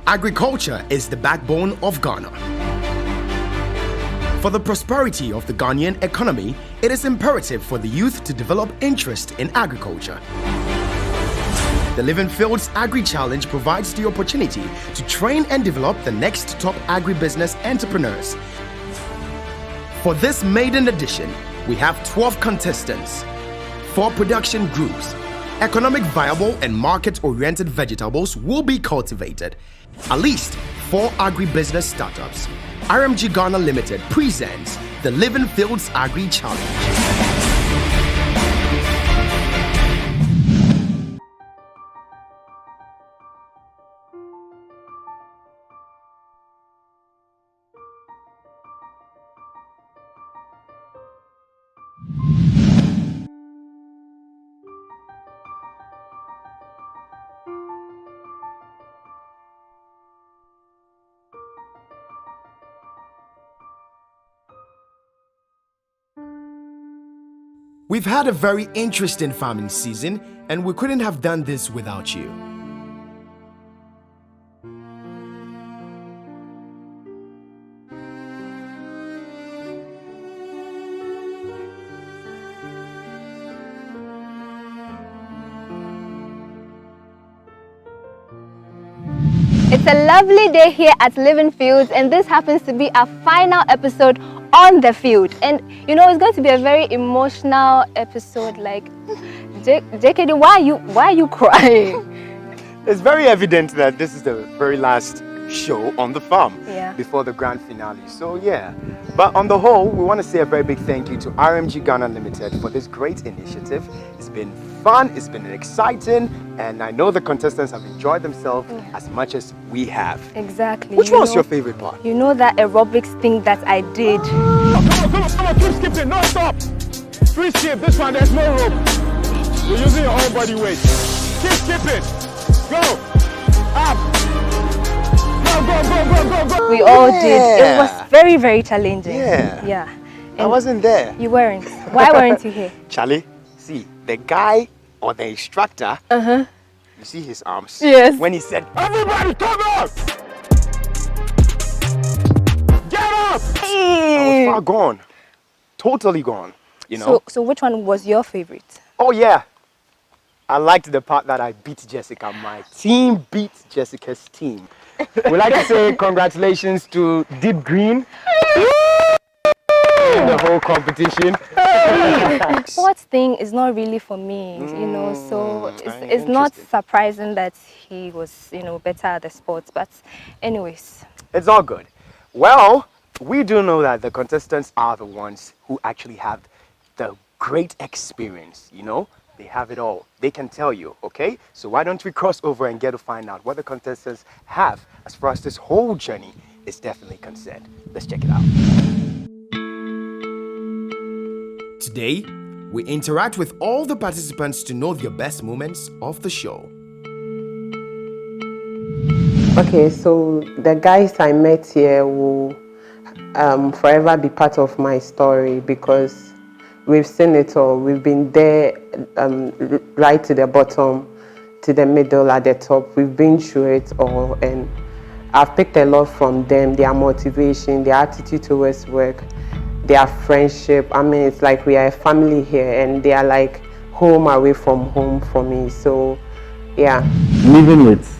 Agriculture is the backbone of Ghana. For the prosperity of the Ghanaian economy, it is imperative for the youth to develop interest in agriculture. The LivingFields AgriChallenge provides the opportunity to train and develop the next top agribusiness entrepreneurs. For this maiden edition, we have 12 contestants, 4 production groups. Economic viable and market-oriented vegetables will be cultivated. At least 4 agribusiness startups. RMG Ghana Limited presents the LivingFields AgriChallenge. We've had a very interesting farming season, and we couldn't have done this without you. It's a lovely day here at LivingFields, and this happens to be our final episode on the field. And you know, it's going to be a very emotional episode. Like, JKD, why are you crying? It's very evident that this is the very last show on the farm before the grand finale. So yeah, but on the whole, we want to say a very big thank you to RMG Ghana Limited for this great initiative. It's been fun, it's been exciting, and I know the contestants have enjoyed themselves as much as we have. Exactly. Which was your favorite part? You know that aerobics thing that I did. Come on, keep skipping, no stop. Free skip, this one, there's no rope. You're using your whole body weight. Keep skipping. Go. Up. Go. We all did. It was very, very challenging. Yeah. I wasn't there. You weren't. Why weren't you here? Charlie, see, the guy or the instructor, you see his arms? Yes. When he said, Everybody come up! Get up! I was far gone. Totally gone, you know? So which one was your favorite? Oh yeah. I liked the part that I beat Jessica. My team beat Jessica's team. We'd like to say congratulations to Deep Green. The whole competition. Sports thing is not really for me, you know, so it's not surprising that he was, you know, better at the sports, but anyways. It's all good. Well, we do know that the contestants are the ones who actually have the great experience, you know? They have it all. They can tell you, okay? So why don't we cross over and get to find out what the contestants have as far as this whole journey is definitely concerned. Let's check it out. Today, we interact with all the participants to know their best moments of the show. Okay, so the guys I met here will forever be part of my story because we've seen it all. We've been there right to the bottom, to the middle, at the top. We've been through it all, and I've picked a lot from them, their motivation, their attitude towards work, their friendship. I mean, it's like we are a family here, and they are like home away from home for me. So, yeah. Living with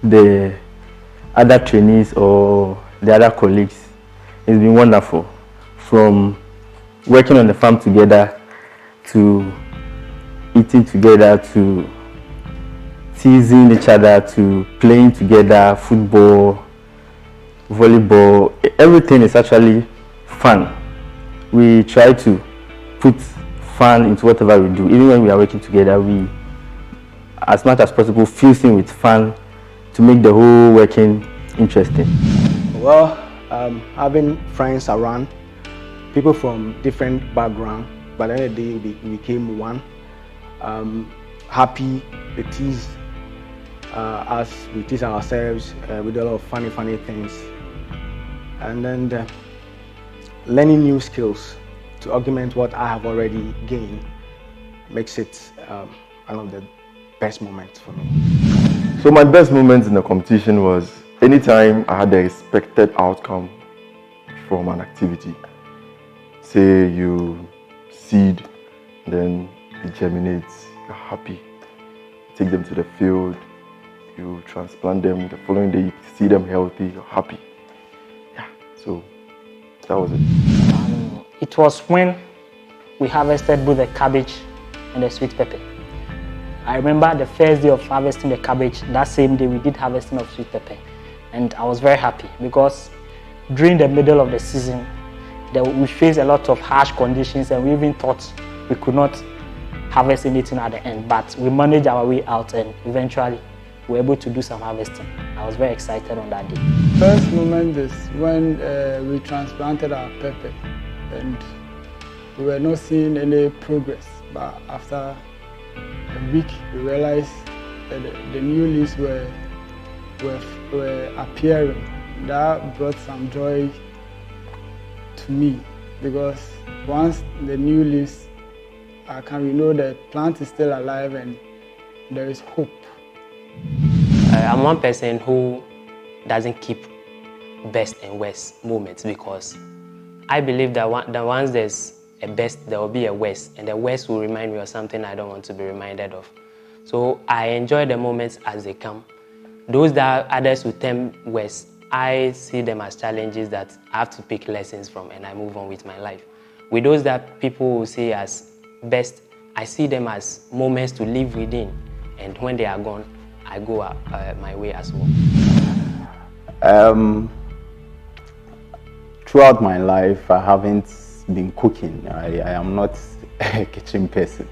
the other trainees or the other colleagues has been wonderful. From working on the farm together, to eating together, to teasing each other, to playing together, football, volleyball, everything is actually fun. We try to put fun into whatever we do. Even when we are working together, we, as much as possible, fuse in with fun to make the whole working interesting. Well, having friends around, people from different backgrounds, but at the end of the day, we became one. Happy, we tease us, we tease ourselves, we do a lot of funny things. And then learning new skills to augment what I have already gained makes it one of the best moments for me. So my best moment in the competition was anytime I had the expected outcome from an activity, say you seed, then it germinates, you're happy. Take them to the field, you transplant them, the following day you see them healthy, you're happy. Yeah, so that was it. It was when we harvested both the cabbage and the sweet pepper. I remember the first day of harvesting the cabbage, that same day we did harvesting of sweet pepper. And I was very happy because during the middle of the season, we faced a lot of harsh conditions and we even thought we could not harvest anything at the end, but we managed our way out and eventually we were able to do some harvesting. I was very excited on that day. First moment is when we transplanted our pepper and we were not seeing any progress, but after a week we realized that the new leaves were appearing. That brought some joy to me because once the new leaves we know the plant is still alive and there is hope. I'm one person who doesn't keep best and worst moments because I believe that once there's a best, there will be a worst, and the worst will remind me of something I don't want to be reminded of. So I enjoy the moments as they come. Those that others will term worst, I see them as challenges that I have to pick lessons from and I move on with my life. With those that people will see as best, I see them as moments to live within, and when they are gone, I go my way as well. Throughout my life, I haven't been cooking. I am not a kitchen person.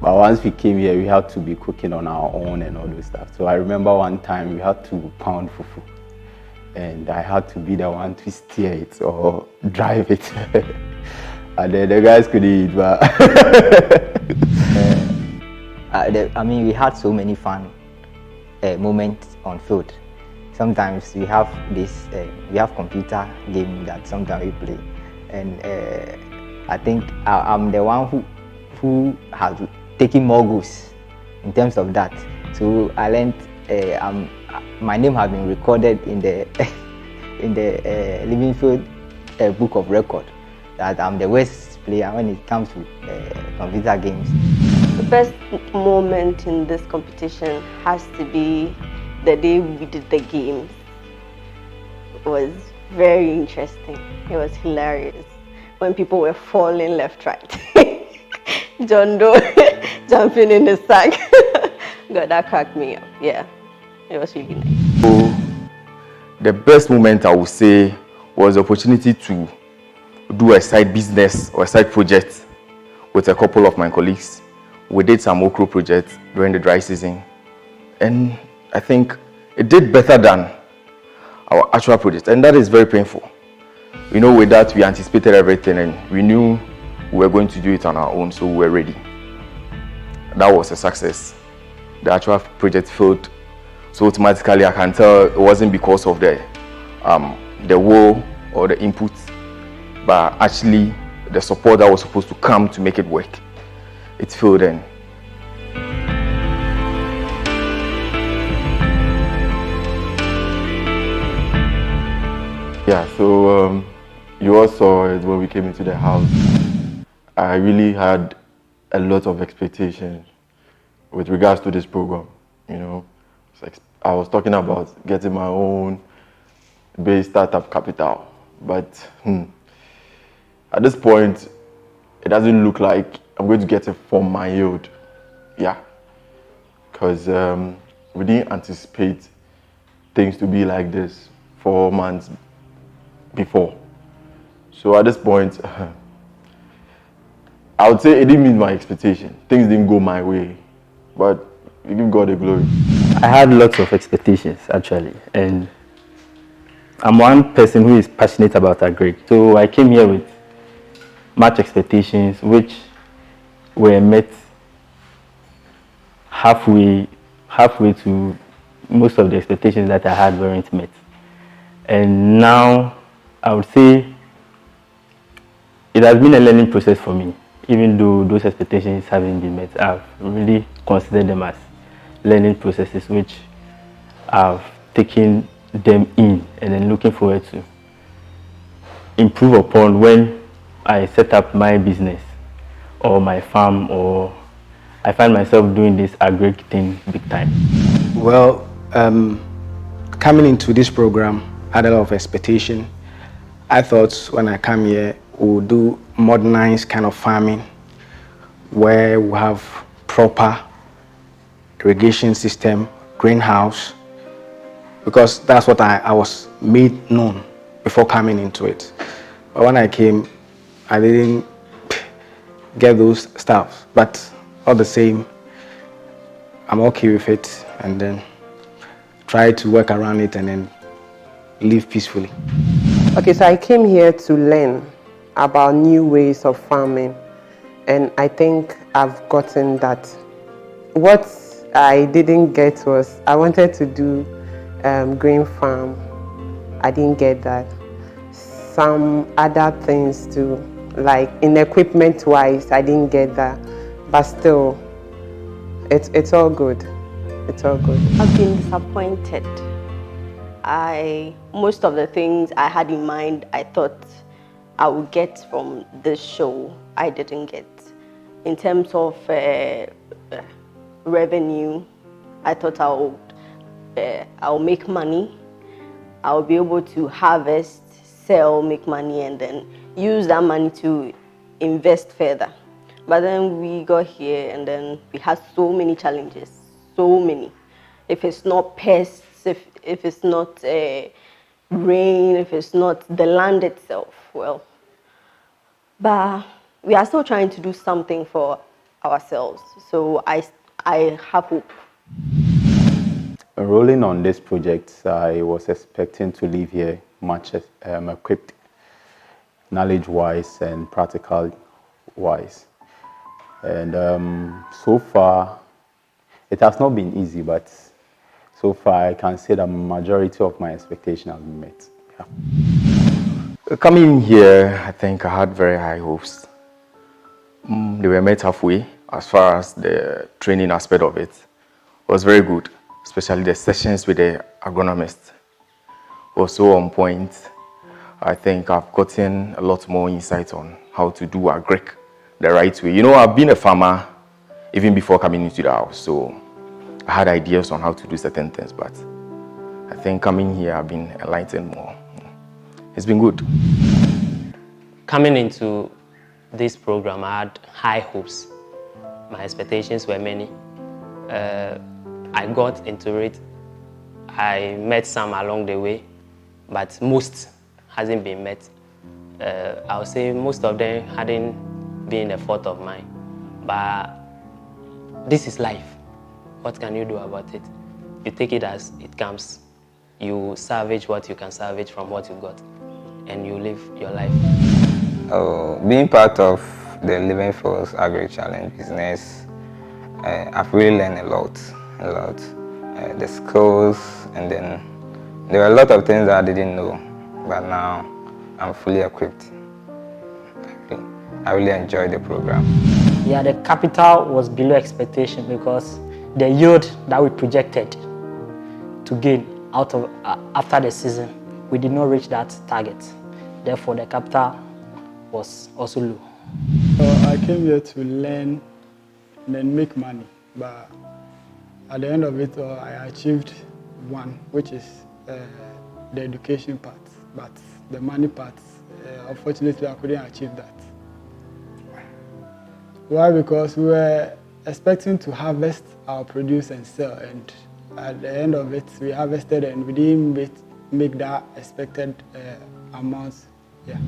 But once we came here, we had to be cooking on our own and all those stuff. So I remember one time we had to pound fufu, and I had to be the one to steer it or drive it. And then the guys could eat, but we had so many fun moments on field. Sometimes we have computer game that sometimes we play, and I think I'm the one who has taken more goals in terms of that. So I learned my name has been recorded in the LivingFields book of record, that I'm the worst player when it comes to computer games. The best moment in this competition has to be the day we did the games. It was very interesting. It was hilarious. When people were falling left, right. John Doe jumping in the sack. God, that cracked me up. Yeah, it was really nice. So, the best moment I would say was the opportunity to do a side business or a side project with a couple of my colleagues. We did some okra projects during the dry season, and I think it did better than our actual project, and that is very painful. You know, with that we anticipated everything and we knew we were going to do it on our own, so we were ready. That was a success. The actual project failed, so automatically I can tell it wasn't because of the will or the input, but actually the support that was supposed to come to make it work. It failed then. Yeah, so you all saw it when we came into the house. I really had a lot of expectations with regards to this program. You know, I was talking about getting my own base startup capital, but at this point, it doesn't look like I'm going to get it from my yield. Yeah, because we didn't anticipate things to be like this 4 months before. So at this point, I would say it didn't meet my expectation. Things didn't go my way, but we give God the glory. I had lots of expectations actually, and I'm one person who is passionate about agri. So I came here with much expectations, which were met halfway to most of the expectations that I had weren't met. And now I would say it has been a learning process for me. Even though those expectations haven't been met, I've really considered them as learning processes which I've taken them in and then looking forward to improve upon when I set up my business or my farm, or I find myself doing this agric thing big time. Well, coming into this program, I had a lot of expectation. I thought when I come here, we'll do modernized kind of farming where we have proper irrigation system, greenhouse, because that's what I was made known before coming into it. But when I came, I didn't get those stuff, but all the same, I'm okay with it, and then try to work around it and then live peacefully. Okay, so I came here to learn about new ways of farming, and I think I've gotten that. What I didn't get was I wanted to do grain farm. I didn't get that. Some other things too, like in equipment wise, I didn't get that. But still, it's all good. It's all good. I've been disappointed. Most of the things I had in mind, I thought I would get from this show, I didn't get. In terms of revenue, I thought I'll make money. I'll be able to harvest, sell, make money, and then use that money to invest further. But then we got here, and then we had so many challenges, so many. If it's not pests, if it's not rain, if it's not the land itself, well. But we are still trying to do something for ourselves. So I have hope. Rolling on this project, I was expecting to leave here much equipped, knowledge-wise and practical-wise. And so far, it has not been easy, but so far I can say that majority of my expectations have been met. Yeah. Coming here, I think I had very high hopes. They were met halfway as far as the training aspect of it. It was very good, especially the sessions with the agronomist was so on point. I think I've gotten a lot more insight on how to do agric the right way. You know, I've been a farmer even before coming into the house, so I had ideas on how to do certain things, but I think coming here I've been enlightened more. It's been good. Coming into this program, I had high hopes. My expectations were many. I got into it. I met some along the way, but most hasn't been met. I would say most of them hadn't been a thought of mine. But this is life. What can you do about it? You take it as it comes. You salvage what you can salvage from what you got, and you live your life. Being part of the LivingFields AgriChallenge business, I've really learned a lot. The skills, and then there were a lot of things that I didn't know, but now I'm fully equipped. I really enjoyed the program. Yeah, the capital was below expectation because the yield that we projected to gain out of after the season, we did not reach that target. Therefore, the capital was also low. I came here to learn and then make money, but at the end of it all, I achieved one, which is the education part. But the money part, unfortunately, I couldn't achieve that. Why? Because we were expecting to harvest our produce and sell, and at the end of it, we harvested and we didn't make that expected amount. Yeah.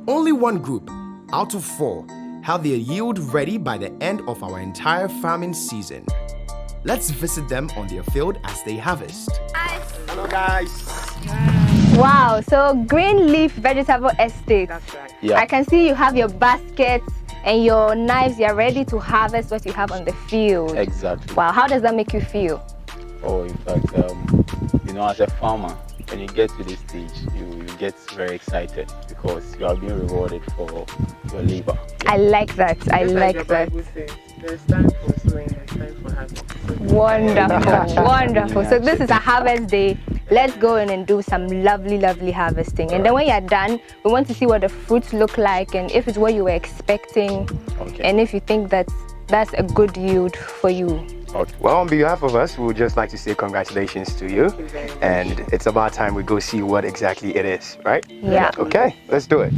Only one group out of 4 have their yield ready by the end of our entire farming season. Let's visit them on their field as they harvest. Hello guys. Wow, so Green Leaf Vegetable Estate. Yeah. I can see you have your baskets and your knives. You're ready to harvest what you have on the field. Exactly. Wow, how does that make you feel? Oh, in fact, you know, as a farmer, when you get to this stage, you get very excited because you are being rewarded for your labor. Yeah. I like that. I like that. There's time for sowing, there's time for harvest. Wonderful, wonderful. So this is a harvest day. Let's go in and do some lovely, lovely harvesting. And then when you're done, we want to see what the fruits look like and if it's what you were expecting, and if you think that's a good yield for you. Okay. Well, on behalf of us, we would just like to say congratulations to you. And it's about time we go see what exactly it is, right? Yeah. Okay, let's do it.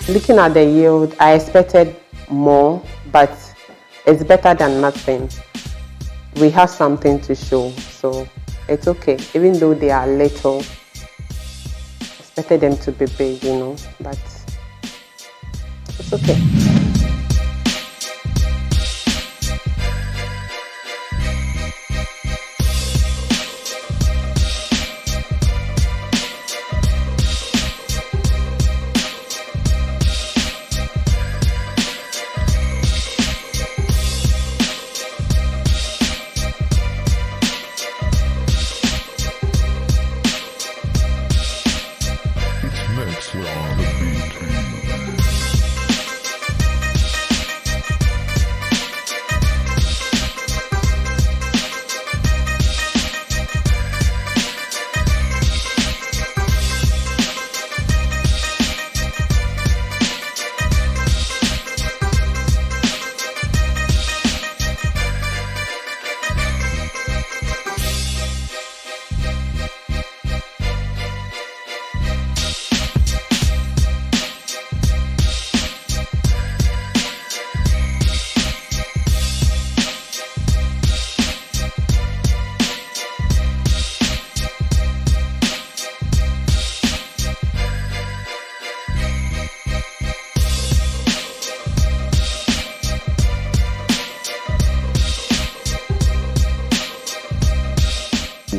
Looking at the yield, I expected more, but it's better than nothing. We have something to show, so it's okay. Even though they are little, I expected them to be big, but it's okay.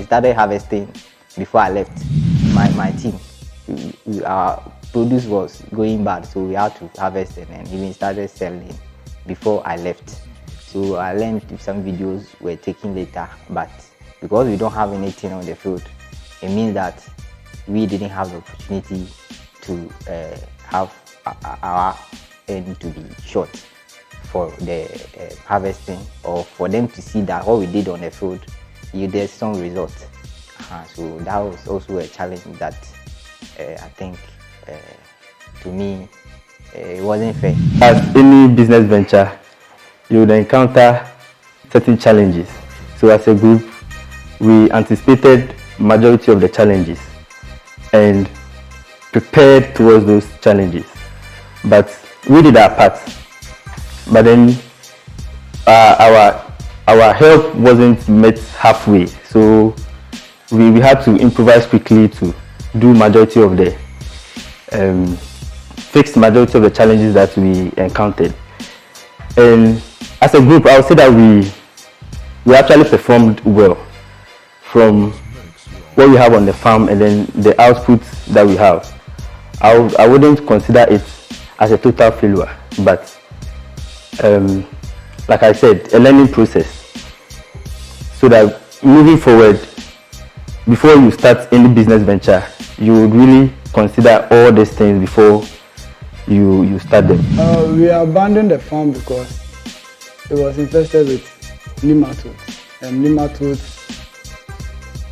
Started harvesting before I left my team. Our produce was going bad, so we had to harvest and even started selling before I left. So I learned some videos were taken later, but because we don't have anything on the field, it means that we didn't have the opportunity to have our end to be short for the harvesting, or for them to see that what we did on the field yielded some results. So that was also a challenge that I think to me it wasn't fair. As any business venture, you would encounter certain challenges. So as a group, we anticipated majority of the challenges and prepared towards those challenges. But we did our part. But then our help wasn't met halfway, so we had to improvise quickly to do majority of the fix majority of the challenges that we encountered. And as a group, I would say that we actually performed well from what we have on the farm and then the output that we have. I wouldn't consider it as a total failure, but like I said, a learning process, so that moving forward, before you start any business venture, you would really consider all these things before you start them? We abandoned the farm because it was infested with nematodes. And nematodes,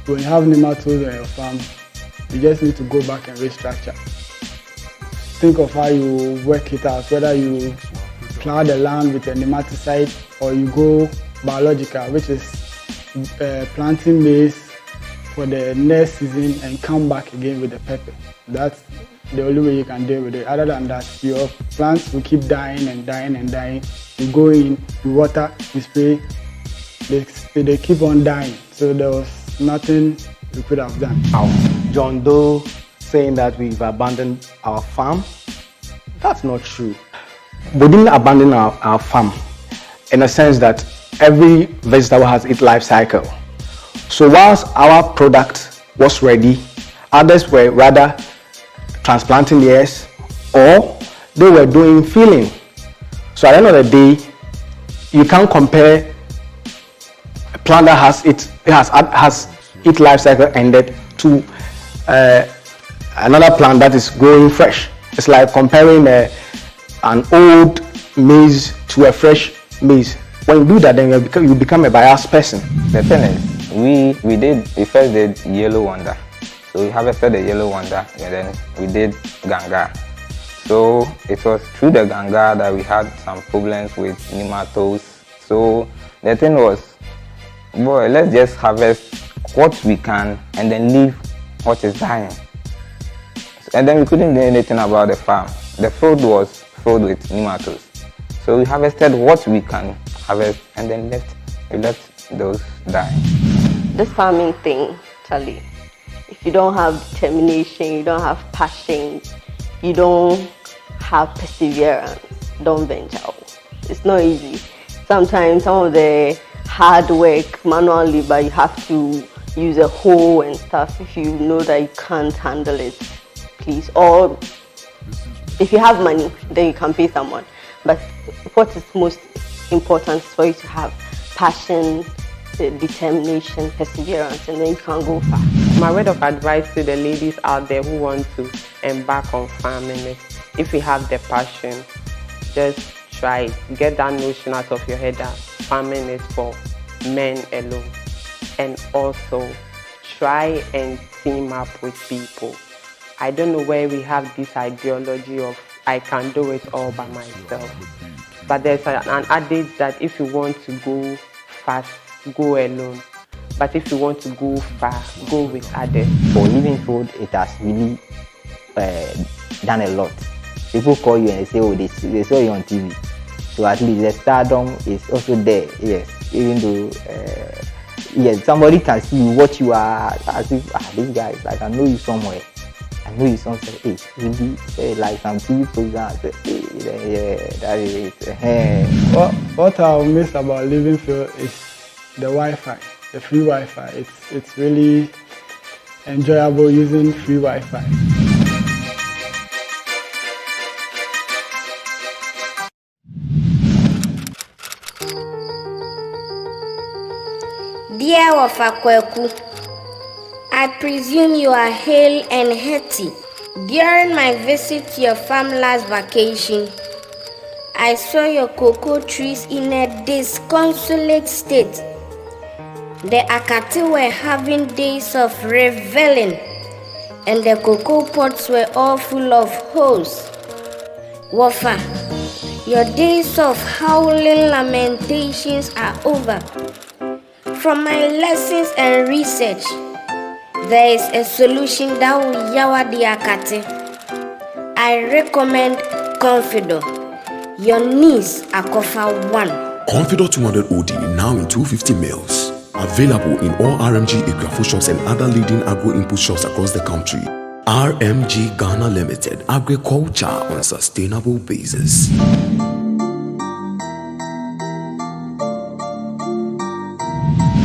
when you have nematodes on your farm, you just need to go back and restructure. Think of how you work it out, whether you plow the land with a nematicide or you go biological, which is planting maize for the next season and come back again with the pepper. That's the only way you can deal with it. Other than that, your plants will keep dying and dying and dying. You go in, you water, you spray, they keep on dying. So there was nothing we could have done. John Doe saying that we've abandoned our farm, that's not true. We didn't abandon our farm in a sense that every vegetable has its life cycle. So whilst our product was ready, others were rather transplanting theirs or they were doing filling. So at the end of the day, you can't compare a plant that has its life cycle ended to another plant that is growing fresh. It's like comparing an old maize to a fresh maize. When you do that, then you become a biased person. The thing is, we first did yellow wonder. So we harvested the yellow wonder and then we did ganga. So it was through the ganga that we had some problems with nematodes. So the thing was, boy, let's just harvest what we can and then leave what is dying. And then we couldn't do anything about the farm. The field was filled with nematodes. So we harvested what we can harvest and then we left those dying. This farming thing, Charlie, if you don't have determination, you don't have passion, you don't have perseverance, don't venture out. It's not easy. Sometimes some of the hard work, manual labor, you have to use a hoe and stuff. If you know that you can't handle it, please. Or if you have money, then you can pay someone. But what is most important is for you to have passion, determination, perseverance, and then you can go far. My word of advice to the ladies out there who want to embark on farming is, if you have the passion, just try it. Get that notion out of your head that farming is for men alone. And also try and team up with people. I don't know where we have this ideology of I can do it all by myself. But there's an adage that if you want to go fast, go alone. But if you want to go far, go with others. For LivingFields, it has really done a lot. People call you and say, oh, they saw you on TV. So at least the stardom is also there, yes. Even though, yes, somebody can see what you are, as if, this guy is like, I know you somewhere. I know you somewhere. Hey, really, like some TV programs. Yeah, that is it. What I miss about LivingFields is the Wi-Fi, the free Wi-Fi. It's really enjoyable using free Wi-Fi. Dear Wafakweku, I presume you are hale and hearty. During my visit to your farm last vacation, I saw your cocoa trees in a disconsolate state. The Akati were having days of reveling, and the cocoa pots were all full of holes. Wafa, your days of howling lamentations are over. From my lessons and research, there is a solution that will yawa the Akati. I recommend Confido. Your knees are Kofa 1. Confido 200 OD now in 250 mils. Available in all RMG Agrafo shops and other leading agro input shops across the country. RMG Ghana Limited, agriculture on a sustainable basis.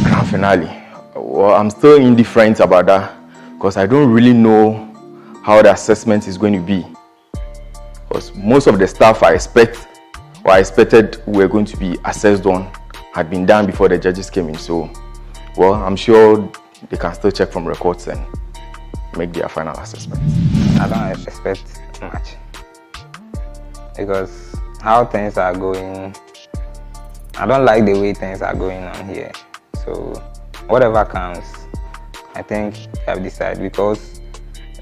Grand finale. Well, I'm still indifferent about that because I don't really know how the assessment is going to be. Because most of the stuff I expected were going to be assessed on had been done before the judges came in. So, well, I'm sure they can still check from records and make their final assessment. I don't expect much because how things are going, I don't like the way things are going on here. So whatever comes, I think we have decided, because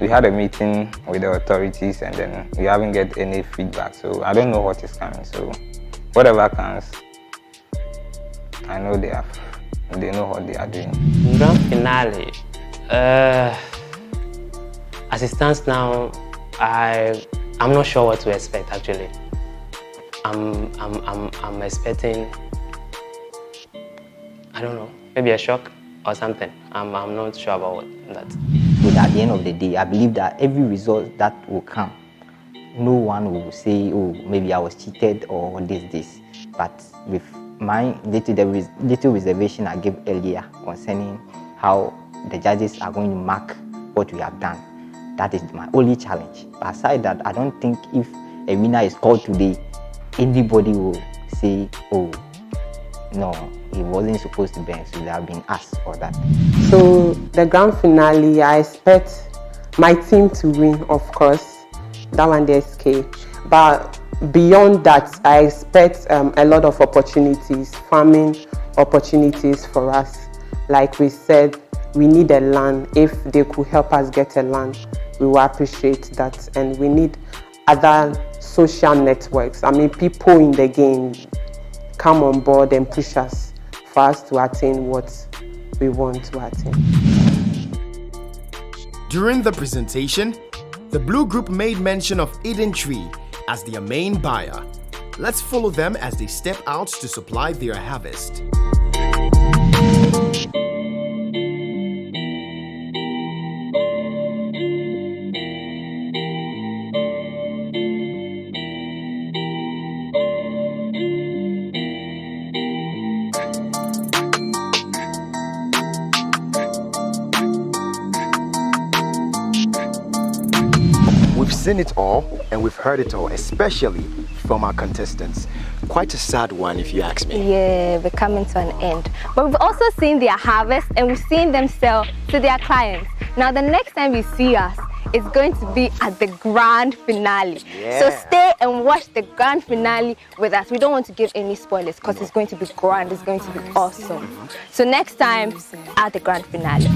we had a meeting with the authorities and then we haven't get any feedback. So I don't know what is coming. So whatever comes, I know they know what they are doing. Grand finale. As it stands now, I'm not sure what to expect actually. I'm expecting, I don't know, maybe a shock or something. I'm not sure about that. But at the end of the day, I believe that every result that will come, no one will say, oh, maybe I was cheated or this. But with my little reservation I gave earlier concerning how the judges are going to mark what we have done, that is my only challenge. Aside that, I don't think if a winner is called today, anybody will say, oh, no, it wasn't supposed to be, so it should have been us for that. So the grand finale, I expect my team to win, of course. That one there is K. But beyond that, I expect a lot of opportunities, farming opportunities for us. Like we said, we need a land. If they could help us get a land, we will appreciate that. And we need other social networks. I mean, people in the game come on board and push us for us to attain what we want to attain. During the presentation, the Blue Group made mention of Eden Tree as their main buyer. Let's follow them as they step out to supply their harvest. We've seen it all and we've heard it all, especially from our contestants. Quite a sad one, if you ask me. Yeah, we're coming to an end. But we've also seen their harvest and we've seen them sell to their clients. Now, the next time you see us, it's going to be at the grand finale. Yeah. So stay and watch the grand finale with us. We don't want to give any spoilers because it's going to be grand, it's going to be awesome. So next time, at the grand finale.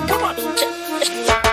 Come on.